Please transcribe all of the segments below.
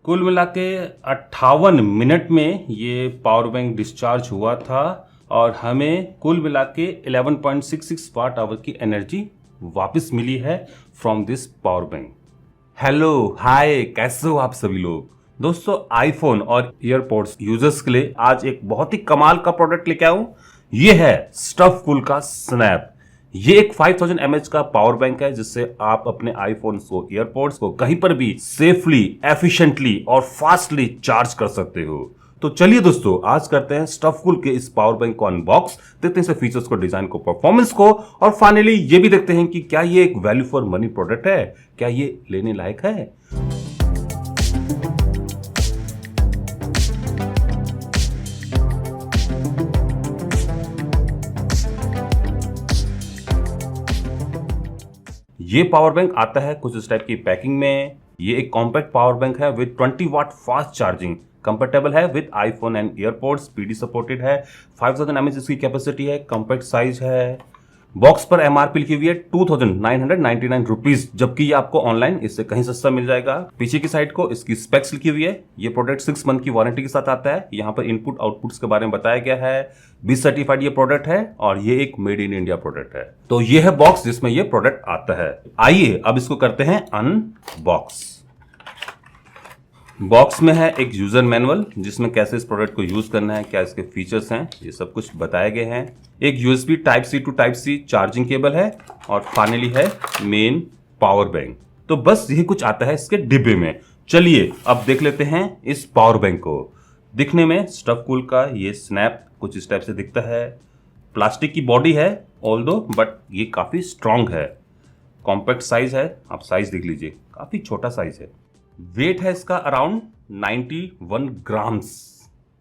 कुल मिला के 58 मिनट में ये पावर बैंक डिस्चार्ज हुआ था और हमें कुल मिला के 11.66 वाट आवर की एनर्जी वापस मिली है from this power bank. Hello hi, कैसे हो आप सभी लोग। दोस्तों, आईफोन और ईयरपॉड्स यूजर्स के लिए आज एक बहुत ही कमाल का प्रोडक्ट लेके आऊं। ये है स्टफकूल का स्नैप। ये एक 5000 mAh का पावर बैंक है जिससे आप अपने आईफोन को, ईयरपॉड्स को कहीं पर भी सेफली, एफिशिएंटली और फास्टली चार्ज कर सकते हो। तो चलिए दोस्तों, आज करते हैं स्टफकूल के इस पावर बैंक को अनबॉक्स, देखते हैं इसके फीचर्स को, डिजाइन को, परफॉर्मेंस को और फाइनली ये भी देखते हैं कि क्या ये एक वैल्यू फॉर मनी प्रोडक्ट है, क्या ये लेने लायक है। ये पावर बैंक आता है कुछ इस टाइप की पैकिंग में। ये एक कॉम्पैक्ट पावर बैंक है with 20 watt fast charging, compatible है with iPhone and EarPods, PD supported है, 5000 mAh इसकी कैपेसिटी है, कॉम्पैक्ट साइज है। बॉक्स पर एमआरपी लिखी हुई है 2999 रुपीज, जबकि ये आपको ऑनलाइन इससे कहीं सस्ता मिल जाएगा। पीछे की साइड को इसकी स्पेक्स लिखी हुई है। ये प्रोडक्ट 6 मंथ की वारंटी के साथ आता है। यहाँ पर इनपुट आउटपुट्स के बारे में बताया गया है। बी सर्टिफाइड ये प्रोडक्ट है और ये एक मेड इन इंडिया प्रोडक्ट है। तो ये है बॉक्स जिसमें ये प्रोडक्ट आता है। आइए अब इसको करते हैं अनबॉक्स। बॉक्स में है एक यूजर मैनुअल जिसमें कैसे इस प्रोडक्ट को यूज करना है, क्या इसके फीचर्स हैं, ये सब कुछ बताए गए हैं। एक USB type C to type C charging cable है और फाइनली है मेन पावर बैंक। तो बस यही कुछ आता है इसके डिब्बे में। चलिए अब देख लेते हैं इस पावर बैंक को। दिखने में स्टफकूल का ये स्नैप कुछ इस टाइप से दिखता है। प्लास्टिक की बॉडी है ऑल्दो, बट ये काफी स्ट्रांग है। कॉम्पैक्ट साइज है, आप साइज देख लीजिए, काफी छोटा साइज है। वेट है इसका अराउंड 91 ग्राम्स।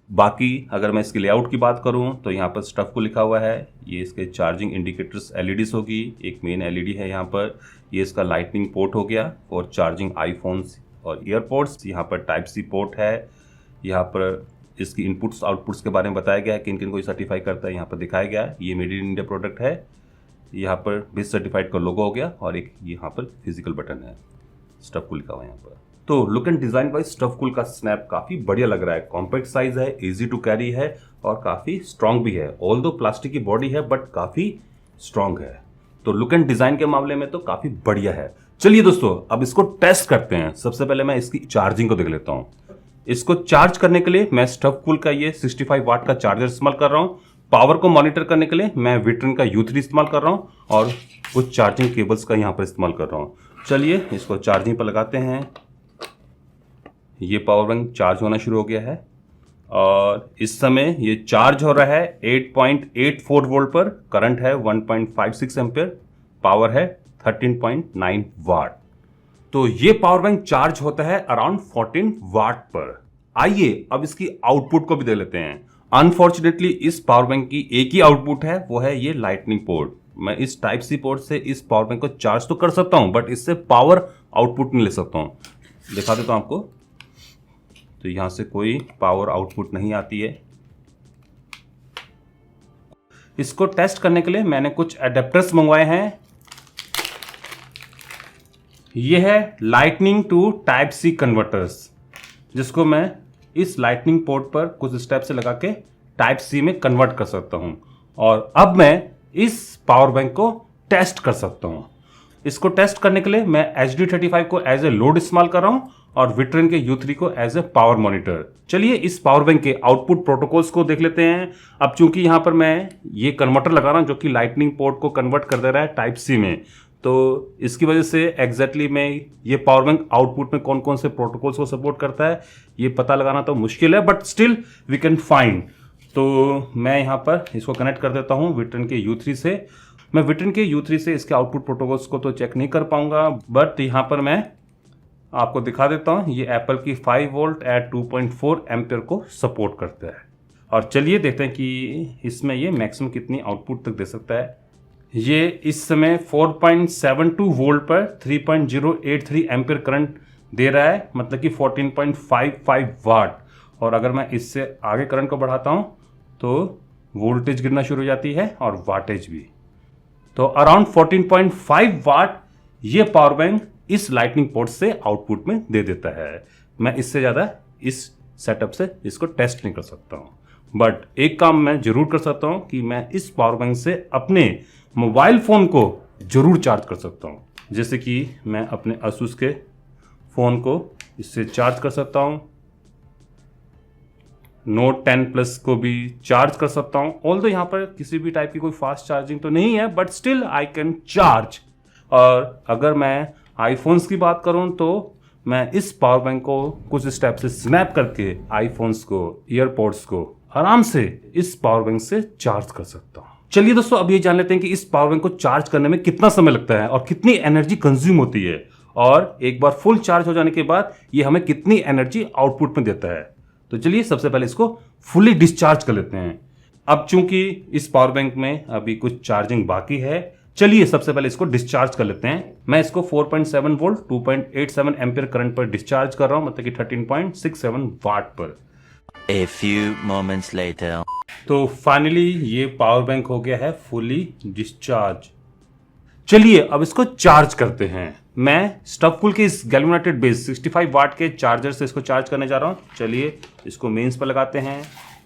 बाकी अगर मैं इसके लेआउट की बात करूं तो यहाँ पर स्टफकूल लिखा हुआ है। ये इसके चार्जिंग इंडिकेटर्स एलईडीज होगी, एक मेन एलईडी है यहाँ पर। ये इसका लाइटनिंग पोर्ट हो गया फॉर चार्जिंग आईफोन्स और ईयरपोड्स। यहाँ पर टाइप सी पोर्ट है। यहाँ पर इसकी इनपुट्स आउटपुट्स के बारे में बताया गया है, किन किन को सर्टिफाई करता है यहाँ पर दिखाया गया है। ये मेड इन इंडिया प्रोडक्ट है। यहाँ पर बिस सर्टिफाइड का लोगो हो गया और एक यहाँ पर फिजिकल बटन है, स्टफकूल लिखा हुआ है यहाँ पर। तो लुक एंड डिजाइन वाइज स्टफकूल का स्नैप काफी बढ़िया लग रहा है। कॉम्पैक्ट साइज है, इजी टू कैरी है और काफी स्ट्रांग भी है। ऑल्दो प्लास्टिक की बॉडी है बट काफी स्ट्रांग है। तो लुक एंड डिजाइन के मामले में तो काफी बढ़िया है। चलिए दोस्तों, अब इसको टेस्ट करते हैं। सबसे पहले मैं इसकी चार्जिंग को देख लेता हूँ। इसको चार्ज करने के लिए मैं स्टफकूल का ये 65 वाट का चार्जर इस्तेमाल कर रहा हूँ। पावर को मॉनिटर करने के लिए मैं विट्रिन का U3 इस्तेमाल कर रहा हूँ और कुछ चार्जिंग केबल्स का यहाँ पर इस्तेमाल कर रहा हूँ। चलिए इसको चार्जिंग पर लगाते हैं। ये पावर बैंक चार्ज होना शुरू हो गया है और इस समय ये चार्ज हो रहा है 8.84 वोल्ट पर। करंट है 1.56 एम्पियर, पावर है 13.9 वाट। तो ये पावर बैंक चार्ज होता है अराउंड 14 वाट पर। आइए अब इसकी आउटपुट को भी देख लेते हैं। अनफॉर्चुनेटली इस पावर बैंक की एक ही आउटपुट है, वो है ये लाइटनिंग पोर्ट। मैं इस टाइप सी पोर्ट से इस पावर बैंक को चार्ज तो कर सकता हूं बट इससे पावर आउटपुट नहीं ले सकता हूं। दिखा देता हूं आपको। तो यहां से कोई पावर आउटपुट नहीं आती है। इसको टेस्ट करने के लिए मैंने कुछ एडेप्टर्स मंगवाए हैं। यह है lightning to type C converters, जिसको मैं इस लाइटनिंग पोर्ट पर कुछ स्टेप से लगा के टाइप सी में कन्वर्ट कर सकता हूं और अब मैं इस पावर बैंक को टेस्ट कर सकता हूं। इसको टेस्ट करने के लिए मैं HD35 को एज ए लोड इस्तेमाल कर रहा हूं और विट्रिन के U3 को एज ए पावर मॉनिटर। चलिए इस पावर बैंक के आउटपुट प्रोटोकॉल्स को देख लेते हैं। अब चूंकि यहां पर मैं ये कन्वर्टर लगा रहा हूं जो कि लाइटनिंग पोर्ट को कन्वर्ट कर दे रहा है टाइप सी में, तो इसकी वजह से एग्जैक्टली मैं ये पावर बैंक आउटपुट में कौन कौन से प्रोटोकॉल्स को सपोर्ट करता है ये पता लगाना तो मुश्किल है, but still we can find. तो मैं यहाँ पर इसको कनेक्ट कर देता हूँ विट्रिन के U3 से। मैं विट्रिन के U3 से इसके आउटपुट प्रोटोकॉल्स को तो चेक नहीं कर पाऊंगा, बट यहाँ पर मैं आपको दिखा देता हूँ। ये एप्पल की 5 वोल्ट एट 2.4 एम्पियर को सपोर्ट करता है। और चलिए देखते हैं कि इसमें ये मैक्सिमम कितनी आउटपुट तक दे सकता है। ये इस समय 4.72 वोल्ट पर 3.083 एम्पियर करंट दे रहा है, मतलब कि 14.55 वाट। और अगर मैं इससे आगे करंट को बढ़ाता हूँ तो वोल्टेज गिरना शुरू हो जाती है और वाटेज भी। तो अराउंड 14.5 वाट ये पावर बैंक इस लाइटनिंग पोर्ट से आउटपुट में दे देता है। मैं इससे ज़्यादा इस सेटअप से इसको टेस्ट नहीं कर सकता हूँ। बट एक काम मैं ज़रूर कर सकता हूँ कि मैं इस पावर बैंक से अपने मोबाइल फ़ोन को ज़रूर चार्ज कर सकता हूँ। जैसे कि मैं अपने Asus के फ़ोन को इससे चार्ज कर सकता हूँ, Note 10 Plus को भी चार्ज कर सकता हूँ। ऑल्दो यहाँ पर किसी भी टाइप की कोई फास्ट चार्जिंग तो नहीं है, but still I can charge. और अगर मैं आईफोन्स की बात करूँ तो मैं इस पावर बैंक को कुछ स्टेप से स्नैप करके आईफोन्स को, ईयरपॉड्स को आराम से इस पावर बैंक से चार्ज कर सकता हूँ। चलिए दोस्तों, अब ये जान लेते हैं कि इस पावर बैंक को चार्ज करने में कितना समय लगता है और कितनी एनर्जी कंज्यूम होती है, और एक बार फुल चार्ज हो जाने के बाद ये हमें कितनी एनर्जी आउटपुट में देता है। तो चलिए सबसे पहले इसको फुली डिस्चार्ज कर लेते हैं। अब चूंकि इस पावर बैंक में अभी कुछ चार्जिंग बाकी है, चलिए सबसे पहले इसको डिस्चार्ज कर लेते हैं। मैं इसको 4.7 वोल्ट 2.87 एम्पियर करंट पर डिस्चार्ज कर रहा हूं, मतलब कि 13.67 वाट पर। A few moments later. तो फाइनली ये पावर बैंक हो गया है फुली डिस्चार्ज। चलिए अब इसको चार्ज करते हैं। मैं स्टफकूल के इस गैल्वेनाइटेड बेस 65 वाट के चार्जर से इसको चार्ज करने जा रहा हूँ। चलिए इसको मेंस पर लगाते हैं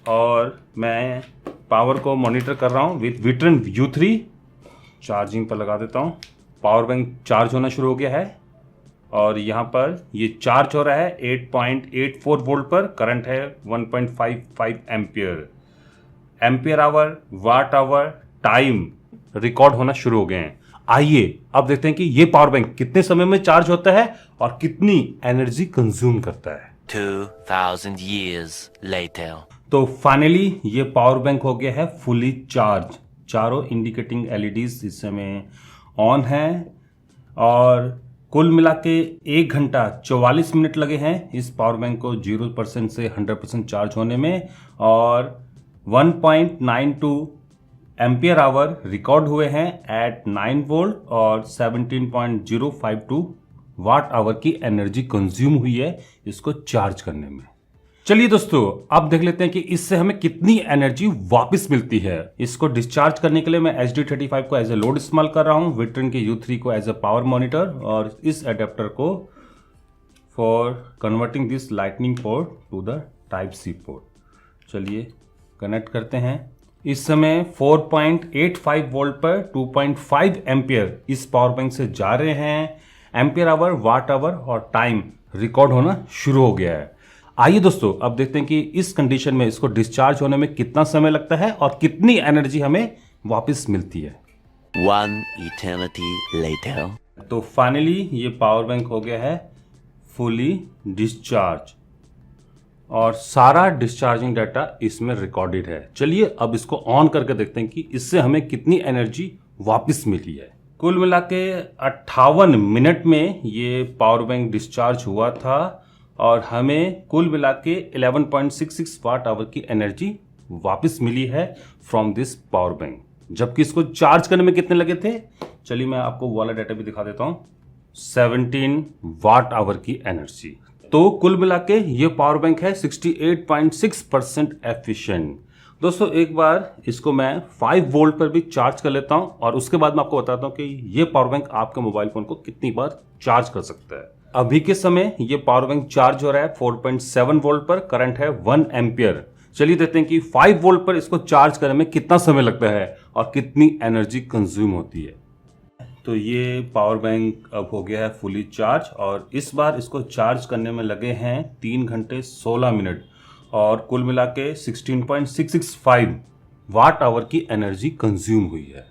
और मैं पावर को मॉनिटर कर रहा हूँ विथ विट्रन U3। चार्जिंग पर लगा देता हूँ। पावर बैंक चार्ज होना शुरू हो गया है और यहाँ पर ये चार्ज हो रहा है 8.84 वोल्ट पर। करंट है 1.55 ampere hour, watt hour, time record होना शुरू हो गए हैं। आइए अब देखते हैं कि ये पावर बैंक कितने समय में चार्ज होता है और कितनी एनर्जी कंज्यूम करता है। 2000 years later. तो फाइनली ये पावर बैंक हो गया है फुली चार्ज। चारों इंडिकेटिंग एलईडीज इस समय ऑन है और कुल मिला के 1 घंटा 44 मिनट लगे हैं इस पावर बैंक को 0% से 100% चार्ज होने में, और 1.92 एम्पियर आवर रिकॉर्ड हुए हैं एट 9 वोल्ट और 17.052 वाट आवर की एनर्जी कंज्यूम हुई है इसको चार्ज करने में। चलिए दोस्तों, अब देख लेते हैं कि इससे हमें कितनी एनर्जी वापस मिलती है। इसको डिस्चार्ज करने के लिए मैं HD35 को एज ए लोड इस्तेमाल कर रहा हूँ, विट्रन के U3 को एज ए पावर मॉनिटर, और इस एडेप्टर को for converting this lightning port to the type C port. चलिए कनेक्ट करते हैं। इस समय 4.85 वोल्ट पर 2.5 एम्पियर इस पावर बैंक से जा रहे हैं। एम्पियर आवर, वाट आवर और टाइम रिकॉर्ड होना शुरू हो गया है। आइए दोस्तों, अब देखते हैं कि इस कंडीशन में इसको डिस्चार्ज होने में कितना समय लगता है और कितनी एनर्जी हमें वापस मिलती है। One eternity later. तो फाइनली ये पावर बैंक हो गया है फुली डिस्चार्ज और सारा डिस्चार्जिंग डाटा इसमें रिकॉर्डेड है। चलिए अब इसको ऑन करके देखते हैं कि इससे हमें कितनी एनर्जी वापस मिली है। कुल मिला के 58 मिनट में ये पावर बैंक डिस्चार्ज हुआ था और हमें कुल मिला के 11.66 वाट आवर की एनर्जी वापस मिली है फ्रॉम दिस पावर बैंक। जबकि इसको चार्ज करने में कितने लगे थे, चलिए मैं आपको वो वाला डाटा भी दिखा देता हूँ। 17 वाट आवर की एनर्जी। तो कुल मिला के ये पावर बैंक है 68.6% एफिशिएंट। दोस्तों एक बार इसको मैं 5 वोल्ट पर भी चार्ज कर लेता हूँ और उसके बाद मैं आपको बताता हूँ कि ये पावर बैंक आपके मोबाइल फोन को कितनी बार चार्ज कर सकता है। अभी के समय ये पावर बैंक चार्ज हो रहा है 4.7 वोल्ट पर। करंट है 1 एम्पियर। चलिए देखते हैं कि 5 वोल्ट पर इसको चार्ज करने में कितना समय लगता है और कितनी एनर्जी कंज्यूम होती है। तो ये पावर बैंक अब हो गया है फुली चार्ज और इस बार इसको चार्ज करने में लगे हैं 3 घंटे 16 मिनट और कुल मिला के 16.665 वाट आवर की एनर्जी कंज्यूम हुई है।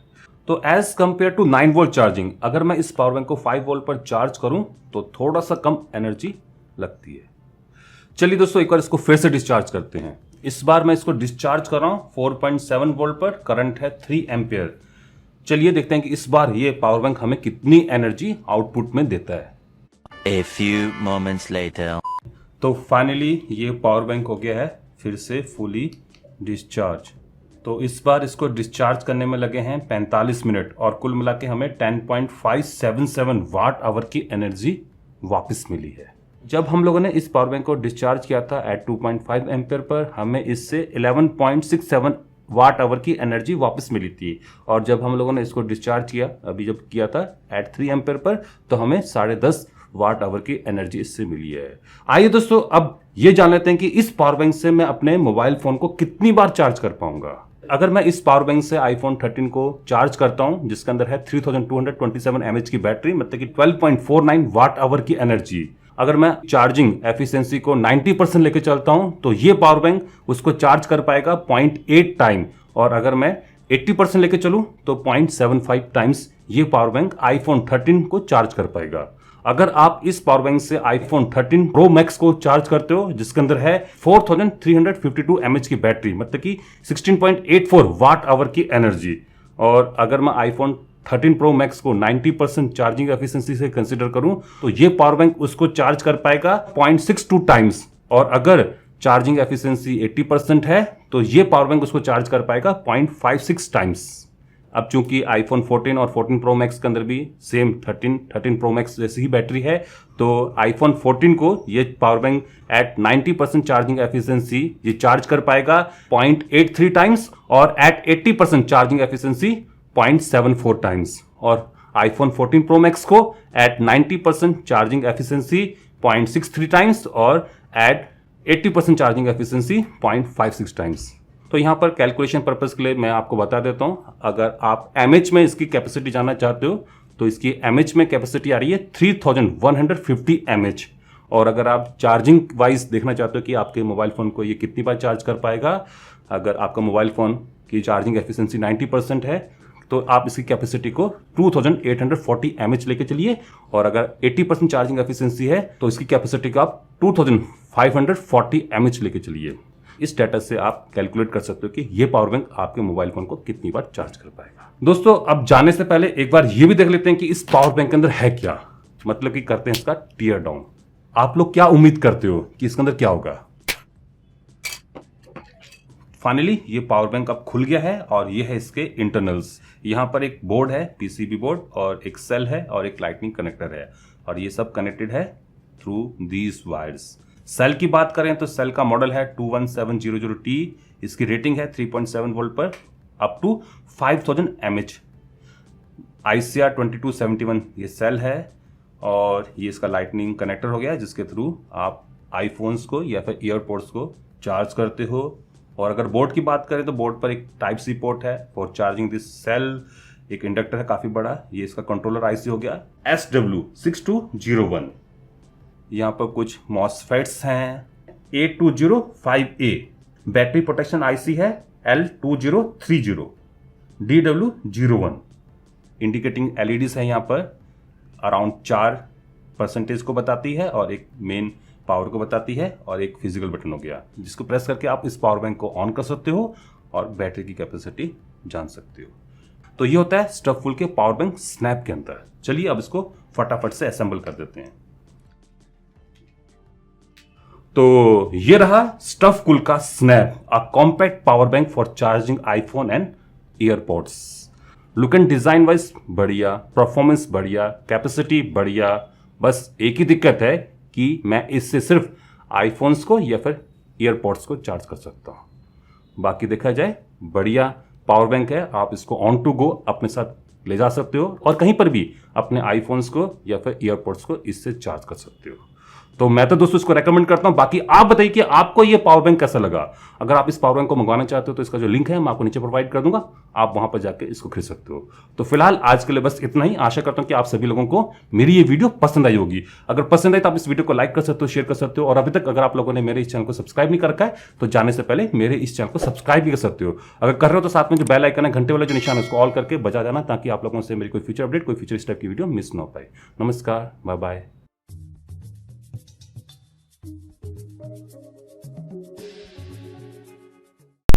तो as compare to 9 volt charging, अगर मैं इस पावर बैंक को 5 वोल्ट पर चार्ज करूं तो थोड़ा सा कम एनर्जी लगती है। चलिए दोस्तों एक बार इसको फिर से डिस्चार्ज करते हैं। इस बार मैं इसको डिस्चार्ज कर रहा हूं 4.7 वोल्ट पर। करंट है 3 एम्पियर। चलिए देखते हैं कि इस बार ये पावर बैंक हमें कितनी एनर्जी आउटपुट में देता है। A few moments later. तो फाइनली ये पावर बैंक हो गया है फिर से फुली डिस्चार्ज। तो इस बार इसको डिस्चार्ज करने में लगे हैं 45 मिनट और कुल मिला के हमें 10.577 वाट आवर की एनर्जी वापस मिली है। जब हम लोगों ने इस पावर बैंक को डिस्चार्ज किया था एट 2.5 एम्पियर पर, हमें इससे 11.67 वाट आवर की एनर्जी वापस मिली थी और जब हम लोगों ने इसको डिस्चार्ज किया, अभी जब किया था एट 3 एम्पियर पर, तो हमें 10.5 वाट आवर की एनर्जी इससे मिली है। आइए दोस्तों अब ये जान लेते हैं कि इस पावर बैंक से मैं अपने मोबाइल फोन को कितनी बार चार्ज कर पाऊंगा। अगर मैं इस पावर बैंक से आईफोन 13 को चार्ज करता हूं जिसके अंदर है 3227 mAh की बैटरी, मतलब कि 12.49 वाट आवर की एनर्जी, अगर मैं चार्जिंग एफिशिएंसी को 90% लेके चलता हूं तो ये पावर बैंक उसको चार्ज कर पाएगा 0.8 टाइम, और अगर मैं 80% लेके चलूं तो 0.75 टाइम्स ये पावर बैंक आईफोन 13 को चार्ज कर पाएगा। अगर आप इस पावर बैंक से आईफोन 13 प्रो मैक्स को चार्ज करते हो जिसके अंदर है 4352 mAh की बैटरी, मतलब कि 16.84 वाट आवर की एनर्जी, और अगर मैं आईफोन 13 प्रो मैक्स को 90% चार्जिंग एफिशिएंसी से कंसीडर करूं तो ये पावर बैंक उसको चार्ज कर पाएगा 0.62 टाइम्स, और अगर चार्जिंग एफिशिएंसी 80% है तो ये पावर बैंक उसको चार्ज कर पाएगा 0.56 टाइम्स। अब चूंकि आईफोन 14 और 14 प्रो मैक्स के अंदर भी सेम 13 प्रो मैक्स जैसी ही बैटरी है, तो आईफोन 14 को ये power bank at 90% charging efficiency ये चार्ज कर पाएगा 0.83 टाइम्स, और एट 80% चार्जिंग एफिशिएंसी 0.74 टाइम्स, और आईफोन 14 प्रो मैक्स को एट 90% चार्जिंग एफिशिएंसी 0.63 टाइम्स, और एट 80% चार्जिंग एफिशिएंसी 0.56 टाइम्स। तो यहाँ पर कैलकुलेशन पर्पस के लिए मैं आपको बता देता हूँ, अगर आप एमएच में इसकी कैपेसिटी जानना चाहते हो तो इसकी एमएच में कैपेसिटी आ रही है 3150 mAh, और अगर आप चार्जिंग वाइज देखना चाहते हो कि आपके मोबाइल फ़ोन को ये कितनी बार चार्ज कर पाएगा, अगर आपका मोबाइल फ़ोन की चार्जिंग एफिशिएंसी 90% है तो आप इसकी कैपेसिटी को 2840 mAh लेके चलिए, और अगर 80% चार्जिंग एफिशिएंसी है तो इसकी कैपेसिटी को आप 2540 mAh लेके चलिए। इस डाटा से आप कैलकुलेट कर सकते हो कि ये पावर बैंक आपके मोबाइल फोन को कितनी बार चार्ज कर पाएगा। दोस्तों अब जाने से पहले एक बार ये भी देख लेते हैं कि इस पावर बैंक के अंदर है क्या, मतलब कि करते हैं इसका टीयर डाउन। आप लोग क्या उम्मीद करते हो कि इसके अंदर क्या होगा? फाइनली ये पावर बैंक अब खुल गया है और ये है इसके इंटरनल्स। यहाँ पर एक बोर्ड है, पीसीबी बोर्ड, और एक सेल है और एक लाइटनिंग कनेक्टर है, और ये सब कनेक्टेड है थ्रू दीज वायर्स। सेल की बात करें तो सेल का मॉडल है 21700T, इसकी रेटिंग है 3.7 वोल्ट पर अप टू 5000 mAh। ICR 2271 ये सेल है, और ये इसका लाइटनिंग कनेक्टर हो गया जिसके थ्रू आप आईफोन्स को या फिर ईयरपोड्स को चार्ज करते हो। और अगर बोर्ड की बात करें तो बोर्ड पर एक टाइप सी पोर्ट है फॉर चार्जिंग दिस सेल, एक इंडक्टर है काफ़ी बड़ा, ये इसका कंट्रोलर IC हो गया SW6201। यहाँ पर कुछ मॉसफेट्स हैं, A205A, बैटरी प्रोटेक्शन IC है L2030, DW01, इंडिकेटिंग LEDs है यहाँ पर अराउंड 4% को बताती है, और एक मेन पावर को बताती है, और एक फिजिकल बटन हो गया जिसको प्रेस करके आप इस पावर बैंक को ऑन कर सकते हो और बैटरी की कैपेसिटी जान सकते हो। तो ये होता है स्टफ फुल के पावर बैंक स्नैप के अंदर। चलिए अब इसको फटाफट से असेंबल कर देते हैं। तो ये रहा स्टफ कूल का snap, a compact power bank for charging iPhone and ईयरपोड्स। Look and design wise बढ़िया, परफॉर्मेंस बढ़िया, कैपेसिटी बढ़िया, बस एक ही दिक्कत है कि मैं इससे सिर्फ आईफोन्स को या फिर ईयरपोड्स को चार्ज कर सकता हूं। बाकी देखा जाए बढ़िया पावर बैंक है, आप इसको ऑन टू गो अपने साथ ले जा सकते हो और कहीं पर भी अपने आईफोन्स को या फिर ईयरपोड्स को इससे चार्ज कर सकते हो। तो मैं तो दोस्तों इसको रेकमेंड करता हूं। बाकी आप बताइए कि आपको ये पावर बैंक कैसा लगा। अगर आप इस पावर बैंक को मंगवाना चाहते हो तो इसका जो लिंक है मैं आपको नीचे प्रोवाइड कर दूंगा, आप वहां पर जाके इसको खरीद सकते हो। तो फिलहाल आज के लिए बस इतना ही। आशा करता हूं कि आप सभी लोगों को मेरी ये वीडियो पसंद आई होगी। अगर पसंद आई तो आप इस वीडियो को लाइक कर सकते हो, शेयर कर सकते हो, और अभी तक अगर आप लोगों ने मेरे इस चैनल को सब्सक्राइब नहीं कर रखा है तो जाने से पहले मेरे इस चैनल को सब्सक्राइब भी कर सकते हो। अगर कर रहे हो तो साथ में जो बेल आइकन है, घंटे वाला जो निशान है, उसको ऑल करके बजा जाना, ताकि आप लोगों से मेरी कोई फ्यूचर अपडेट, कोई फ्यूचर इस टाइप की वीडियो मिस ना हो पाए। नमस्कार, बाय बाय।